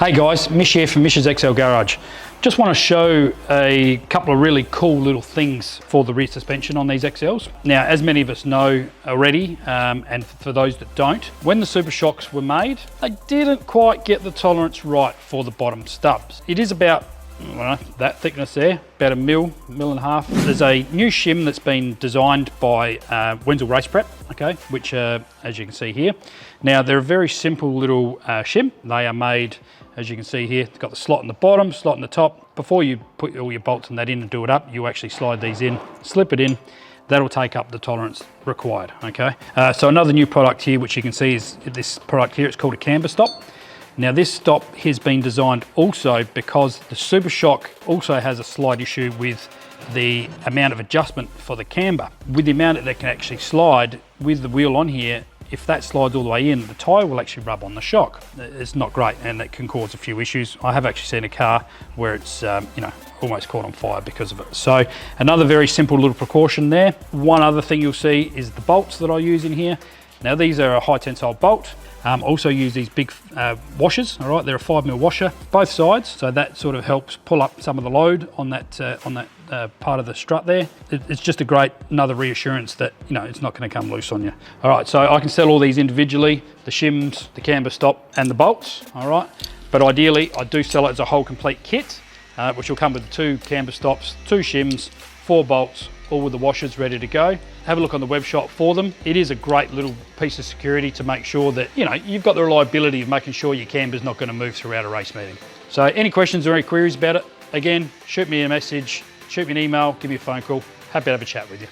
Hey guys, Mish here from Mish's XL Garage. Just want to show a couple of really cool little things for the rear suspension on these XLs. Now, as many of us know already, and for those that don't, when the Supashocks were made, they didn't quite get the tolerance right for the bottom stubs. It is about, I don't know, that thickness there, about a mil and a half. There's a new shim that's been designed by Wenzel Race Prep, okay, which as you can see here. Now, they're a very simple little shim. They are made, as you can see here, it's got the slot in the bottom, slot in the top. Before you put all your bolts and that in and do it up, you actually slide these in, slip it in. That'll take up the tolerance required, okay? So another new product here, which you can see is this product here. It's called a Camber stop. Now this stop has been designed also because the Supashock also has a slight issue with the amount of adjustment for the camber. With the amount that can actually slide with the wheel on here, if that slides all the way in, the tyre will actually rub on the shock. It's not great, and that can cause a few issues. I have actually seen a car where it's almost caught on fire because of it. So another very simple little precaution there. One other thing you'll see is the bolts that I use in here. Now these are a high tensile bolt. Also use these big washers, all right? They're a 5mm washer, both sides, so that sort of helps pull up some of the load on that part of the strut there. It's just a great, another reassurance that, it's not gonna come loose on you. All right, so I can sell all these individually, the shims, the camber stop, and the bolts, all right? But ideally, I do sell it as a whole complete kit, which will come with the 2 camber stops, 2 shims, 4 bolts, all with the washers ready to go. Have a look on the web shop for them. It is a great little piece of security to make sure that, you've got the reliability of making sure your camber's not gonna move throughout a race meeting. So any questions or any queries about it, again, shoot me a message, shoot me an email, give me a phone call. Happy to have a chat with you.